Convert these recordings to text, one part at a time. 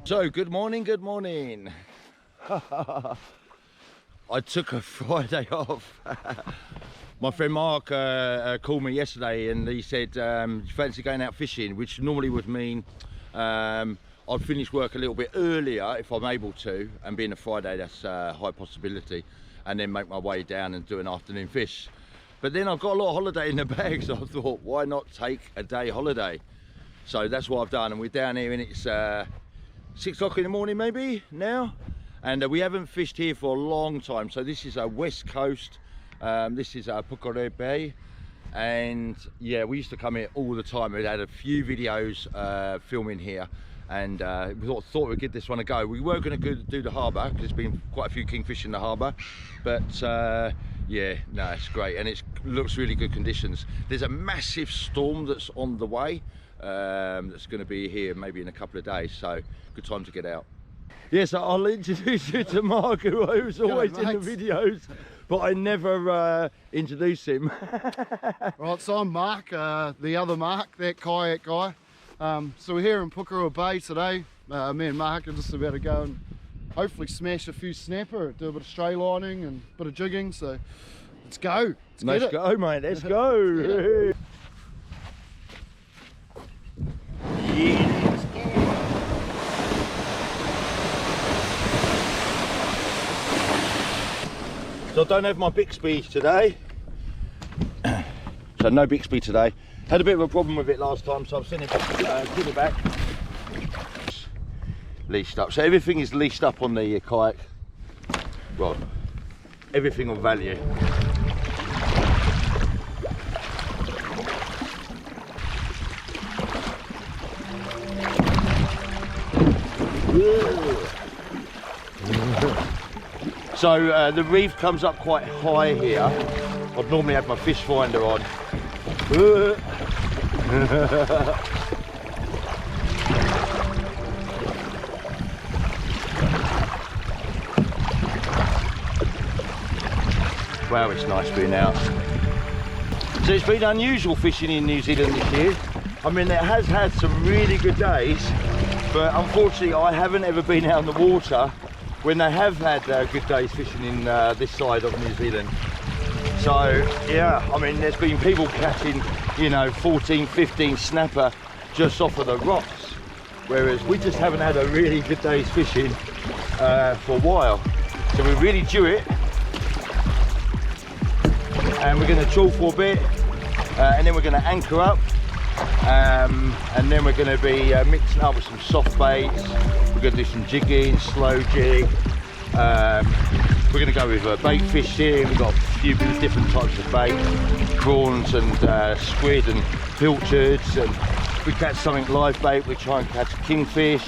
So, good morning, good morning. I took a Friday off. My friend Mark called me yesterday and he said, you fancy going out fishing, which normally would mean I'd finish work a little bit earlier if I'm able to, and being a Friday, that's a high possibility, and then make my way down and do an afternoon fish. But then I've got a lot of holiday in the bag, so I thought, why not take a day holiday? So that's what I've done, and we're down here and it's 6 o'clock in the morning maybe now, and we haven't fished here for a long time. So this is a west coast, this is Pukerua Bay, and yeah, we used to come here all the time. We had a few videos filming here, and we thought we'd give this one a go. We were going to do the harbour because there's been quite a few kingfish in the harbour, but yeah, no, it's great, and it looks really good conditions. There's a massive storm that's on the way, that's going to be here maybe in a couple of days, so good time to get out. Yes, I'll introduce you to Mark, who's always in the videos, but I never introduce him. Right, so I'm Mark, the other Mark, that kayak guy. So we're here in Pukerua Bay today. Me and Mark are just about to go and hopefully smash a few snapper, do a bit of stray lining and a bit of jigging, so let's go. Let's go, mate, let's go. So I don't have my Bixby today, so no Bixby today. Had a bit of a problem with it last time, so I've sent it give it back. Leashed up, so everything is leashed up on the kayak. Well, everything of value. So the reef comes up quite high here. I'd normally have my fish finder on. Wow, it's nice being out. So it's been unusual fishing in New Zealand this year. I mean, it has had some really good days, but unfortunately I haven't ever been out on the water when they have had good days fishing in this side of New Zealand. So yeah, I mean, there's been people catching, you know, 14, 15 snapper just off of the rocks, whereas we just haven't had a really good day's fishing for a while. So we're really due it, and we're going to trawl for a bit, and then we're going to anchor up, and then we're going to be mixing up with some soft baits. We're going to do some jigging, slow jig. We're going to go with bait fishing. We've got a few different types of bait, prawns and squid and pilchards, and we catch something live bait. We try and catch kingfish.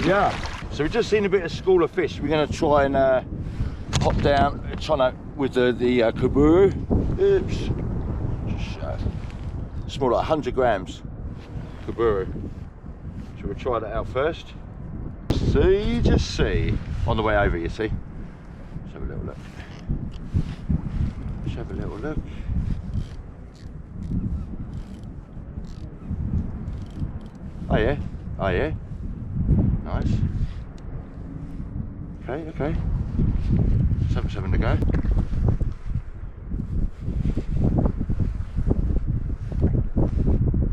Yeah, so we've just seen a bit of school of fish. We're going to try and hop down, with the kaburu. Oops, small, like 100 grams kaburu. So we'll try that out first. See, just see. On the way over, you see. Let's have a little look. Let's have a little look. Oh yeah, oh yeah. Nice. Okay, okay. Let's have a go.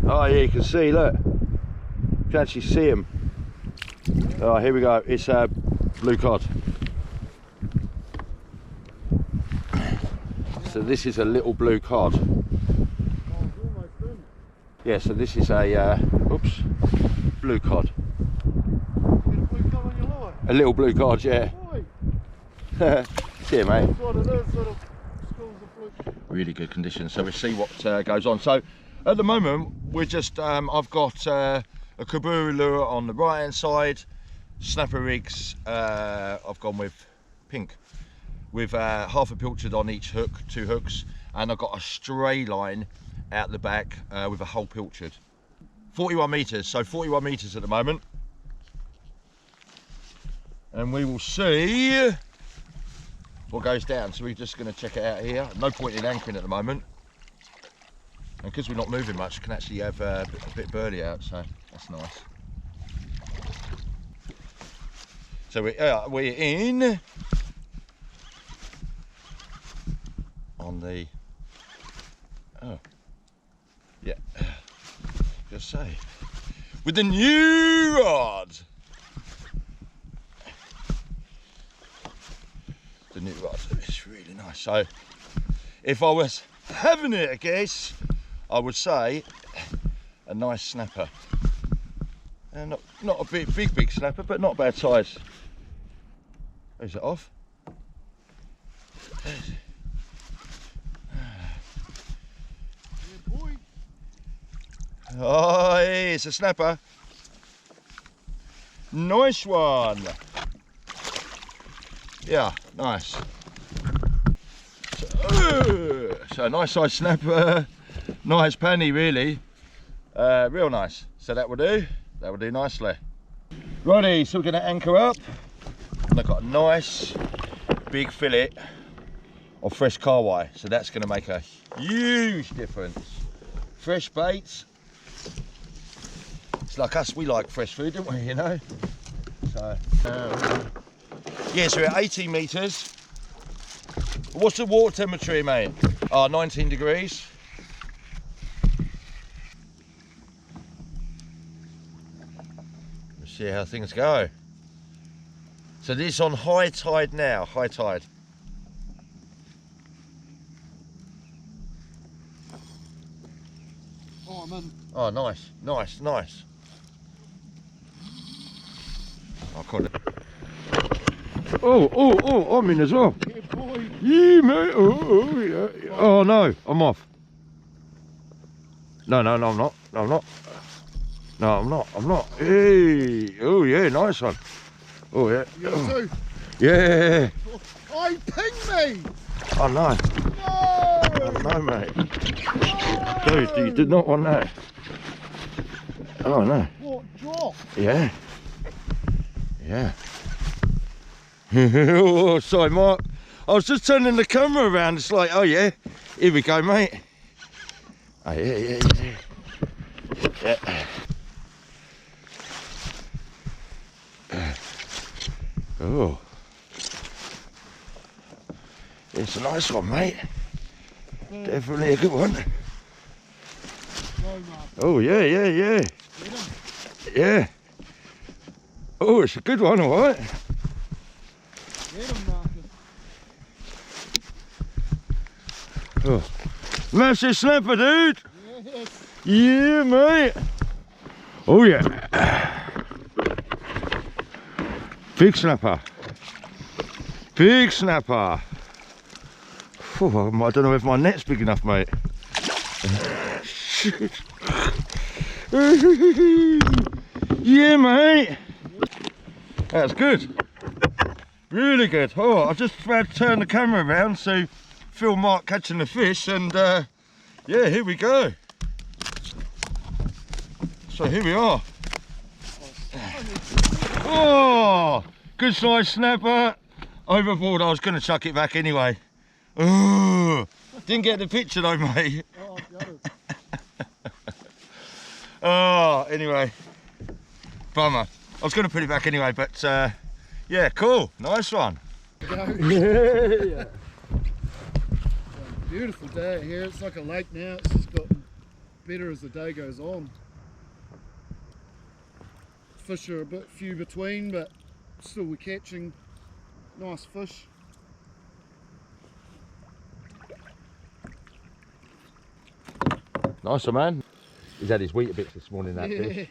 Oh yeah, you can see, look. You can actually see him. Oh, here we go. It's a blue cod. So this is a little blue cod. Yeah, so this is a oops, blue cod. A little blue cod, yeah. See you, mate. Really good conditions. So we'll see what goes on. So at the moment we're just I've got a kaburu lure on the right hand side. Snapper rigs, I've gone with pink, with half a pilchard on each hook, 2 hooks, and I've got a stray line out the back with a whole pilchard. 41 metres, so 41 metres at the moment. And we will see what goes down. So we're just going to check it out here. No point in anchoring at the moment. And because we're not moving much, we can actually have a bit of burley out, so that's nice. So we're in on the, oh, yeah, just say, with the new rod. The new rod, it's really nice. So if I was having it a guess, I would say a nice snapper. And not a big snapper, but not bad size. Is it off? Yeah, boy. Oh, hey, it's a snapper. Nice one. Yeah, nice. So nice size snapper, nice penny really, real nice. So that will do nicely. Righty, so we're going to anchor up, and I've got a nice big fillet of fresh kahawai, so that's going to make a huge difference. Fresh baits, it's like us, we like fresh food, don't we, you know? So yeah, so we're at 18 metres. What's the water temperature here, mate? Oh, 19 degrees. Let's see how things go. So this is on high tide now, high tide. Oh, I'm in. Oh, nice, nice, nice. I caught it. Oh, I'm in as well. Yeah, boy. Yeah, mate. Oh, yeah. Oh, no, I'm off. No, I'm not. No, I'm not. No, I'm not. Hey, oh, yeah, nice one. Oh, yeah. You got two? Yeah. Oh, he pinged me! Oh, no. No! Oh, no, mate. No! Dude, you did not want that. Oh, no. What drop? Yeah. Yeah. Oh, sorry, Mark. I was just turning the camera around. It's like, oh yeah, here we go, mate. Oh yeah. Oh, it's a nice one, mate. Definitely a good one. Oh yeah. Yeah. Oh, it's a good one, all right. Get him, Marcus. Oh, massive snapper, dude. Yes. Yeah, mate. Oh yeah. Big snapper. Big snapper. Oh, I don't know if my net's big enough, mate. Yeah, mate. That's good. Really good. Oh, I just about to turn the camera around so film Mark catching the fish, and yeah, here we go. So here we are. Oh, good size snapper. Overboard. I was going to chuck it back anyway. Oh, didn't get the picture though, mate. Oh, got it. Oh, anyway, bummer. I was going to put it back anyway, but yeah, cool, nice one. Yeah. Beautiful day here. It's like a lake now. It's just gotten better as the day goes on. Fish are a bit few between, but still we're catching nice fish. Nice one, man. He's had his wheat bits this morning, that fish.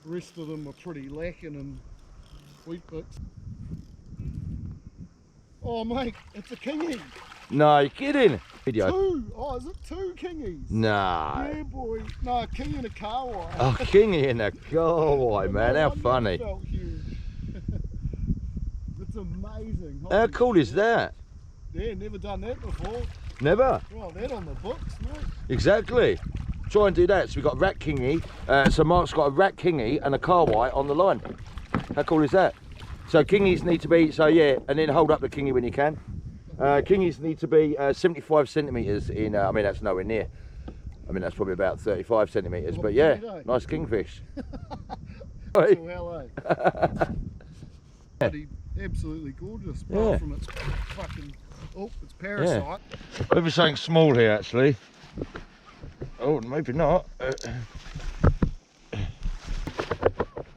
The rest of them are pretty lacking in wheat bits. Oh mate, it's a kingy. No, you're kidding. Video. Two. Oh, is it two kingies? Nah. Yeah, boy. No, a king and a kahawai. Oh, kingy in a kahawai, man. How I funny. never felt huge. It's amazing. How Holy cool is shit. that? Yeah, never done that before. Never. Well, that on the books, mate. Exactly. Try and do that. So we've got rat kingy. So Mark's got a rat kingy and a kahawai on the line. How cool is that? So kingies need to be, so yeah, and then hold up the kingy when you can. Kingies need to be 75 centimetres in, I mean that's nowhere near. I mean that's probably about 35 centimetres, but yeah, nice kingfish. So, hello. bloody absolutely gorgeous, apart from its fucking, its parasite. Maybe something small here actually. Oh, maybe not.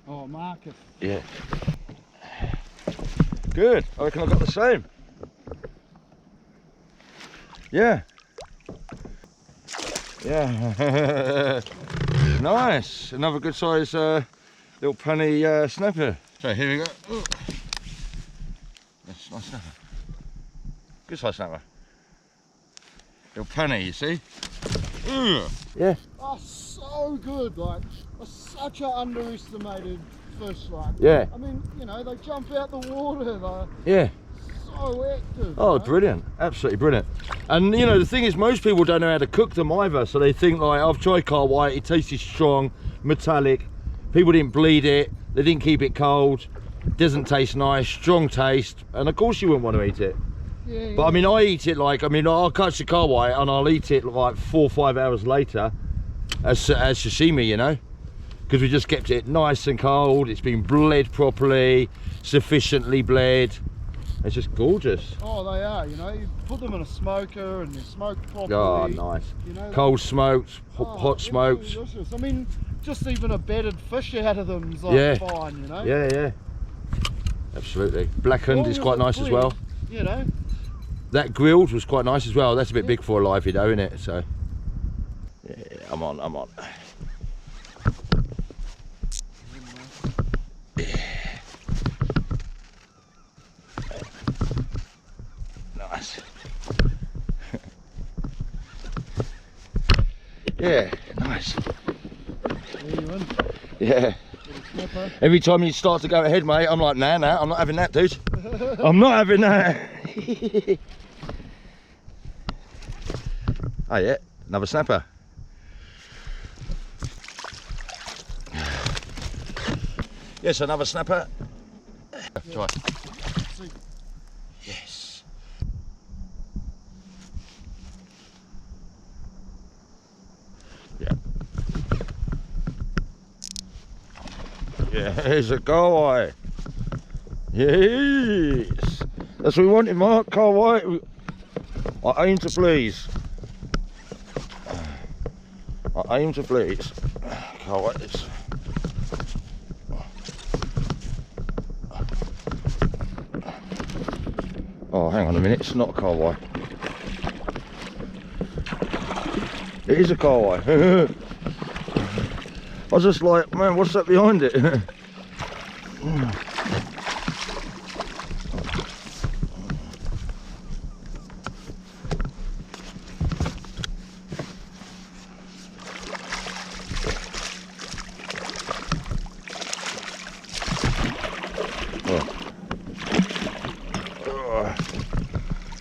Oh, Marcus. Yeah. Good. I reckon I got the same. Yeah. Yeah. Nice. Another good size little punny snapper. So here we go. Ooh. That's a nice snapper. Good size snapper. Little punny, you see? Ooh. Yeah. Oh, so good. Like, such an underestimated fish. Like, yeah. I mean, you know, they jump out the water. Yeah. So active. Oh, brilliant. Absolutely brilliant. And you know, the thing is, most people don't know how to cook them either, so they think like, I've tried carp white, it tasted strong, metallic, people didn't bleed it, they didn't keep it cold, doesn't taste nice, strong taste, and of course you wouldn't want to eat it. Yeah, but I mean, I eat it like, I mean, I'll catch the carp white and I'll eat it like 4 or 5 hours later as sashimi, you know, because we just kept it nice and cold, it's been bled properly, sufficiently bled. It's just gorgeous. Oh, they are, you know, you put them in a smoker and they're smoked properly. Oh, nice. You know, cold smoked, hot smoked. Delicious. I mean, just even a bedded fish out of them is like fine, you know? Yeah, yeah. Absolutely. Blackened is quite nice as well. You know? That grilled was quite nice as well. That's a bit big for a livey though, isn't it? So, yeah, I'm on. Nice. Yeah, nice. Yeah. Every time you start to go ahead, mate, I'm like, nah, I'm not having that, dude. I'm not having that. Oh yeah, another snapper. Yes, another snapper. Try. Yes. Yeah. Yeah, here's a Kauai. Yes. That's what we wanted, Mark. Kauai. I aim to please. I aim to please. Kauai this. Oh, hang on a minute. It's not a Kauai. It is a Kauai. I was just like, man, what's that behind it?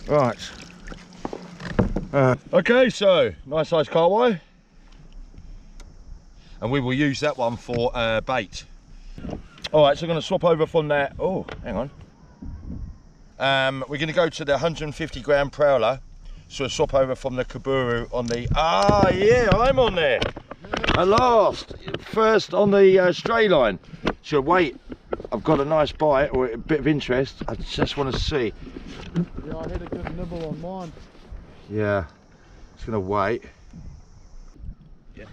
Right. Okay, so nice size Kauai, and we will use that one for bait. All right, so I'm going to swap over from that. Oh, hang on. We're going to go to the 150 gram prowler, so we'll swap over from the Kaburu on the. Ah, yeah, I'm on there. At last, first on the stray line. So wait, I've got a nice bite or a bit of interest. I just want to see. Yeah, I had a good nibble on mine. Yeah, just gonna wait. Yeah.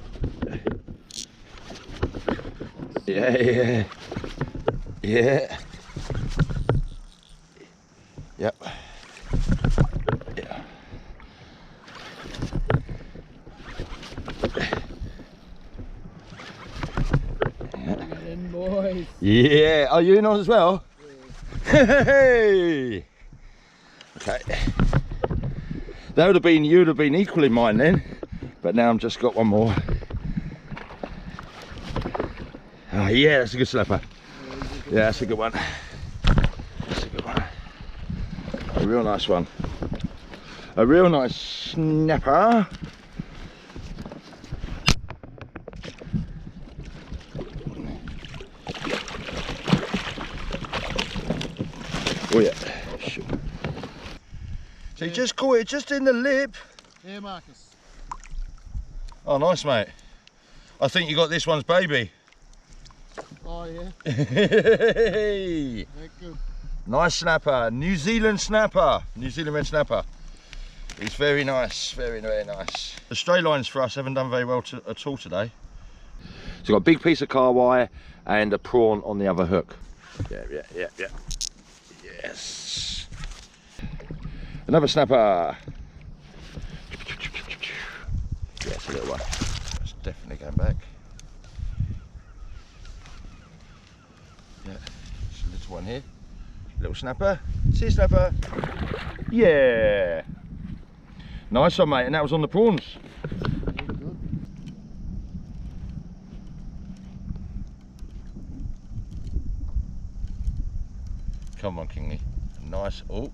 Yeah. Yeah. Yep. Yeah. Boys. Yeah, are you in on as well? Yeah. Hey. Okay. That would have been, you'd have been equally mine then, but now I've just got one more. Oh yeah, that's a good slapper. Yeah, that's a good one. That's a good one. A real nice one. A real nice snapper. Oh yeah. Sure. So you just caught it just in the lip. Yeah, Marcus. Oh, nice, mate. I think you got this one's baby. Oh, Oh yeah. Hey. Good. Nice snapper, New Zealand snapper, New Zealand red snapper. He's very nice, very, very nice. The stray lines for us haven't done very well at all today. So we've got a big piece of car wire and a prawn on the other hook. Yeah. Yes. Another snapper. Yes, a little one. It's definitely going back. Yeah, it's a little one here. Little snapper. See you, snapper. Yeah. Nice one, mate. And that was on the prawns. Come on, Kingy. Nice. Oh,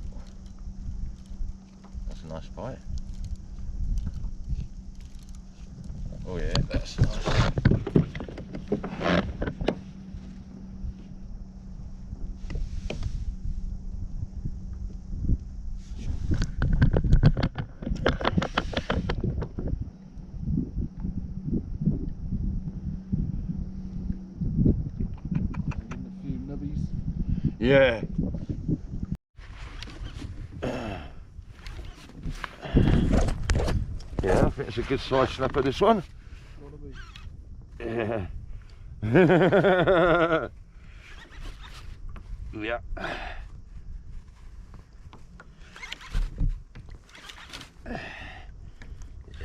that's a nice bite. Oh yeah, that's nice. Yeah. Yeah, I think it's a good size snapper, this one. Yeah. Yeah.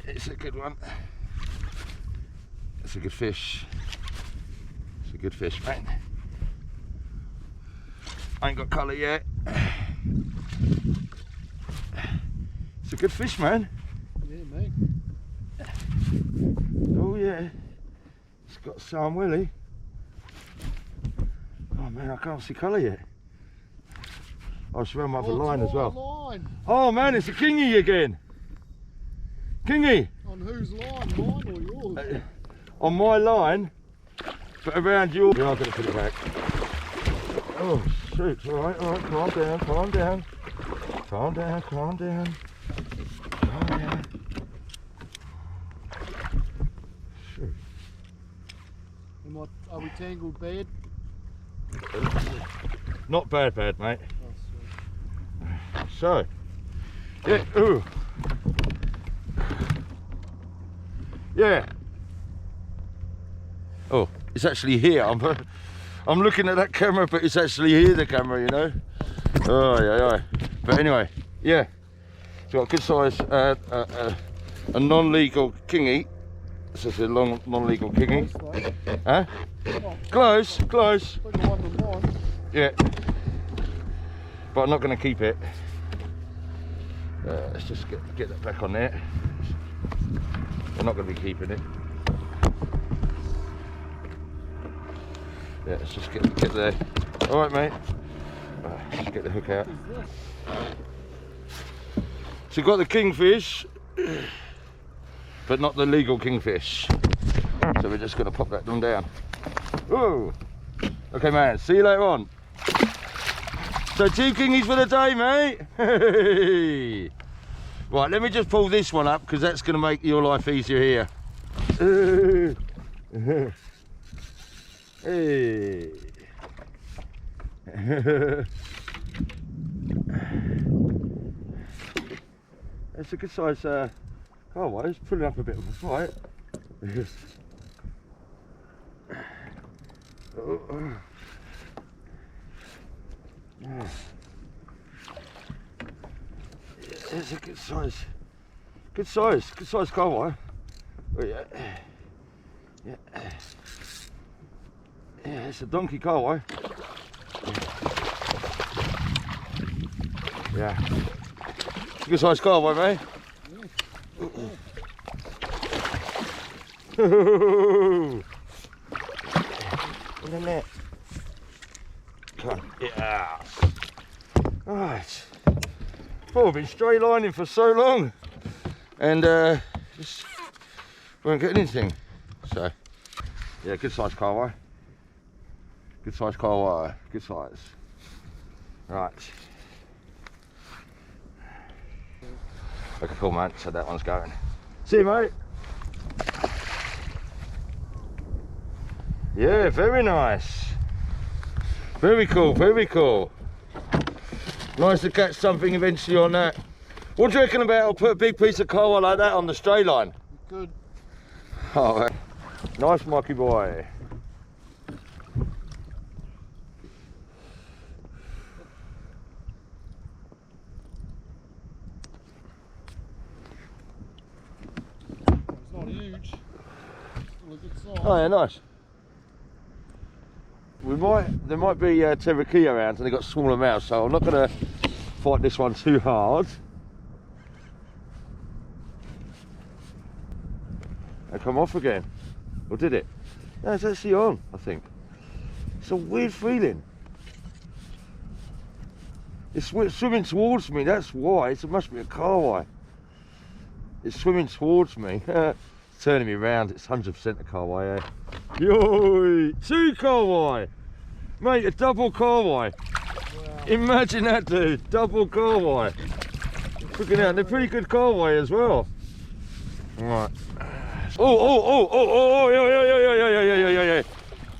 It's a good one. It's a good fish. It's a good fish, mate. I ain't got colour yet. It's a good fish, man. Yeah, mate. Oh yeah. It's got some willy. Oh man, I can't see colour yet. I'll swim my other line as well. Line. Oh man, it's a kingy again. Kingy. On whose line? Mine or yours? On my line, but around your... You're not going to put it back. Oh shoot, alright, calm down. Calm down. Calm down. Shoot. Are we tangled bad? Not bad, mate. Oh, So, yeah, ooh. Yeah. Oh, it's actually here. I'm looking at that camera, but it's actually here, the camera, you know. Oh, yeah. But anyway, yeah. It's got a good size, a non-legal kingy. This is a non-legal kingy. Huh? Close. Yeah. But I'm not going to keep it. Let's just get that back on there. I'm not going to be keeping it. Yeah, let's just get there. All right, mate. Just get the hook out. So we've got the kingfish, but not the legal kingfish. So we're just going to pop that one down. Whoa. Okay, man. See you later on. So 2 kingies for the day, mate. Hey. Right, let me just pull this one up because that's going to make your life easier here. Hey. It's a good size. Oh, well, it's pulling up a bit of a fight. Yeah. It's a good size carwire. Oh yeah, it's a donkey carwire. Yeah, it's a good size carwire, mate. In the net. Come on. Yeah. Right. Oh, I've been straight lining for so long and just weren't getting anything. So yeah, good size carwire. Good size carwire. Good size. Right. Okay, cool, man. So that one's going. See you, mate. Yeah, very nice. Very cool, very cool. Nice to catch something eventually on that. What do you reckon about I'll put a big piece of kawa like that on the stray line? Good. Oh, nice Mikey boy. It's not huge. Still a good size. Oh yeah, nice. There might be terrakia around and they've got smaller mouths, so I'm not going to fight this one too hard. And come off again. Or did it? No, it's actually on, I think. It's a weird feeling. It's swimming towards me, that's why. It must be a kahawai. It's swimming towards me. It's turning me around. It's 100% a kahawai, eh? Yo, 2 kahawai! Mate, a double kahawai. Wow. Imagine that, dude. Double kahawai. Freaking out. They're pretty good kahawai as well. Right. Oh, yeah.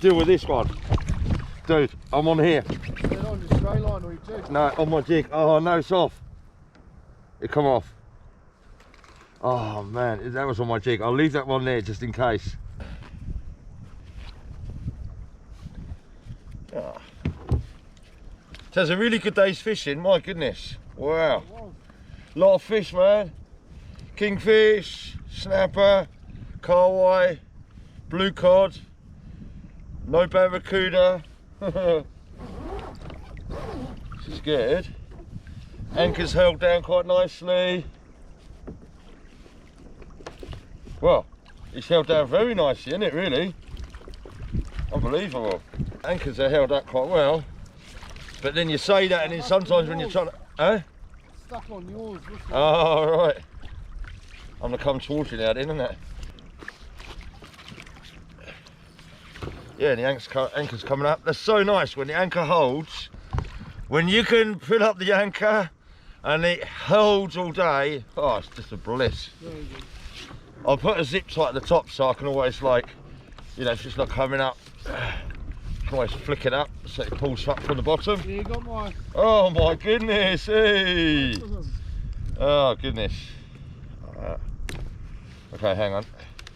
Deal with this one. Dude, I'm on here. Is that on your stray line or your jig? No, on my jig. Oh, no, it's off. It come off. Oh, man, that was on my jig. I'll leave that one there just in case. Oh. So it's a really good day's fishing, my goodness. Wow. Lot of fish, man. Kingfish, snapper, kahawai, blue cod, no barracuda. This is good. Anchor's held down quite nicely. Well, it's held down very nicely, isn't it, really? Unbelievable. Anchors are held up quite well. But then you say that and then sometimes when you're trying to... Eh? Stuck on yours. Oh, right. I'm going to come towards you now then, isn't it? Yeah, the anchor's coming up. That's so nice when the anchor holds. When you can fill up the anchor and it holds all day. Oh, it's just a bliss. Very good. I'll put a zip tie at the top so I can always, like, you know, if it's not coming up, I can always flick it up so it pulls up from the bottom. Yeah, you got my... Oh my goodness, hey! Oh goodness. Okay, hang on.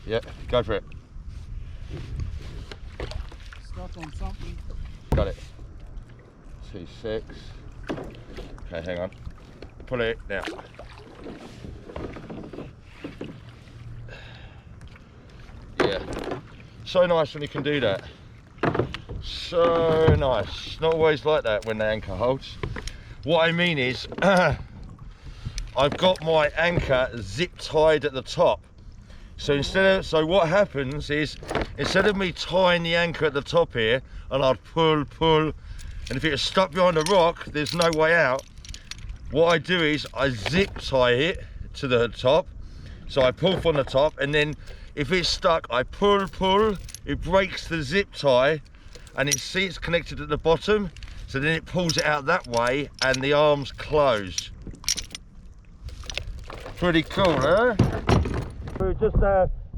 Yeah, go for it. Stuck on something. Got it. C6. Okay, hang on. Pull it now. Yeah. So nice when you can do that. So nice. Not always like that when the anchor holds. What I mean is, I've got my anchor zip tied at the top. So so what happens is, instead of me tying the anchor at the top here, and I'd pull, and if it was stuck behind a rock, there's no way out. What I do is I zip tie it to the top. So I pull from the top, and then if it's stuck, I pull, it breaks the zip tie, and it's connected at the bottom. So then it pulls it out that way, and the arms close. Pretty cool, huh? We were just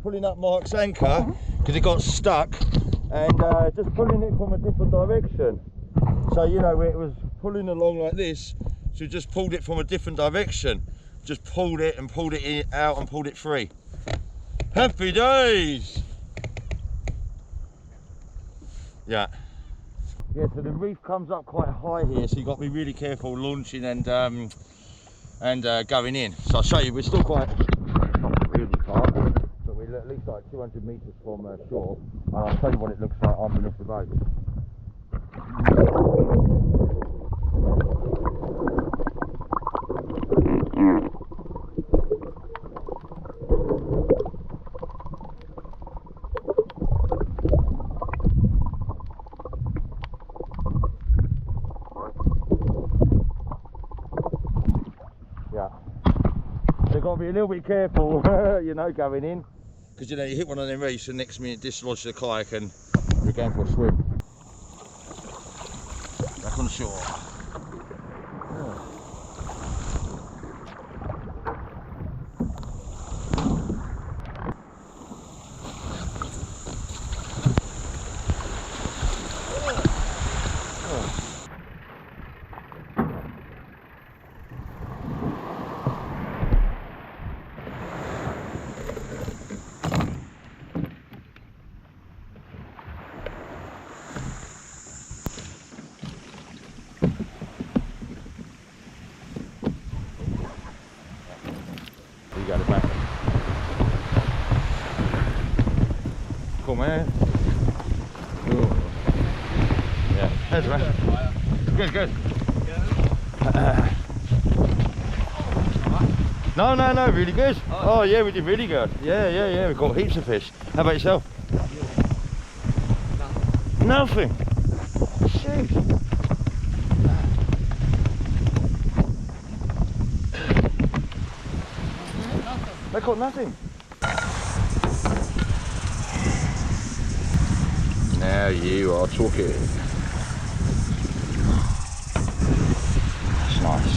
pulling up Mark's anchor because it got stuck, and just pulling it from a different direction. So you know, it was pulling along like this, so we just pulled it from a different direction. Just pulled it out and pulled it free. Happy days! Yeah. Yeah, so the reef comes up quite high here, so you've got to be really careful launching and going in. So I'll show you, we're still quite, not really far, but we're at least like 200 metres from shore. And I'll show you what it looks like underneath the boat. You've got to be a little bit careful, you know, going in, because you know you hit one of them reefs and next minute dislodge the kayak and you're going for a swim. Back on shore. Good, good. No, really good. Oh yeah, we did really good. Yeah, we caught heaps of fish. How about yourself? Nothing. Shoot. They caught nothing. Now you are talking. That's nice.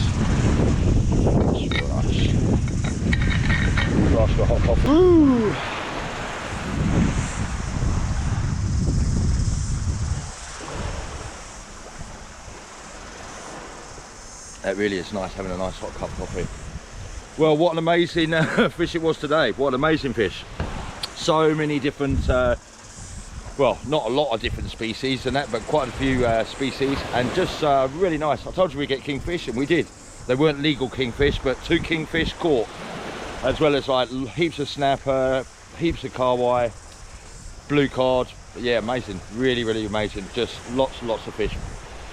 That's nice. Rascal hop. Woo! That really is nice, having a nice hot cup of coffee. Well, what an amazing fish it was today. What an amazing fish. So many different, well, not a lot of different species and that, but quite a few species, and just really nice. I told you we get kingfish, and we did. They weren't legal kingfish, but 2 kingfish caught, as well as like heaps of snapper, heaps of carwai, blue cod. Yeah, amazing. Really, really amazing. Just lots and lots of fish.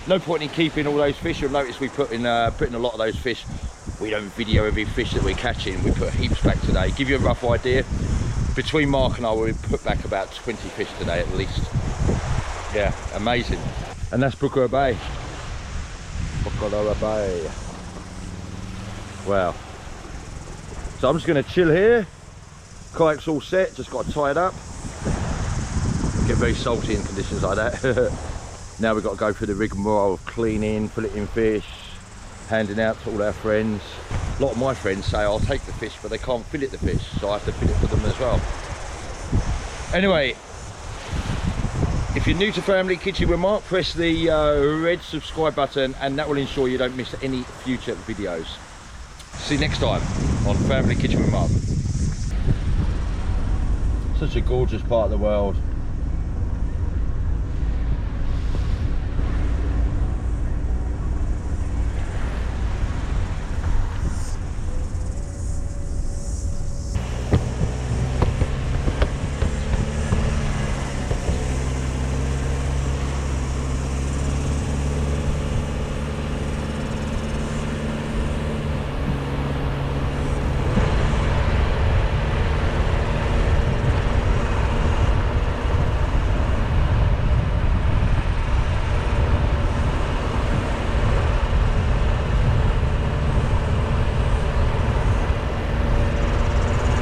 No point in keeping all those fish. You'll notice we put in a lot of those fish. We don't video every fish that we're catching. We put heaps back today. Give you a rough idea. Between Mark and I, we put back about 20 fish today at least. Yeah, amazing. And that's Pukerua Bay. Pukerua Bay. Wow. So I'm just going to chill here. Kayak's all set. Just got to tie it up. Get very salty in conditions like that. Now we've got to go through the rigmarole of cleaning, filleting fish, handing out to all our friends. A lot of my friends say I'll take the fish, but they can't fillet the fish, so I have to fillet for them as well. Anyway, if you're new to Family Kitchen with Mark, press the red subscribe button, and that will ensure you don't miss any future videos. See you next time on Family Kitchen with Mark. Such a gorgeous part of the world.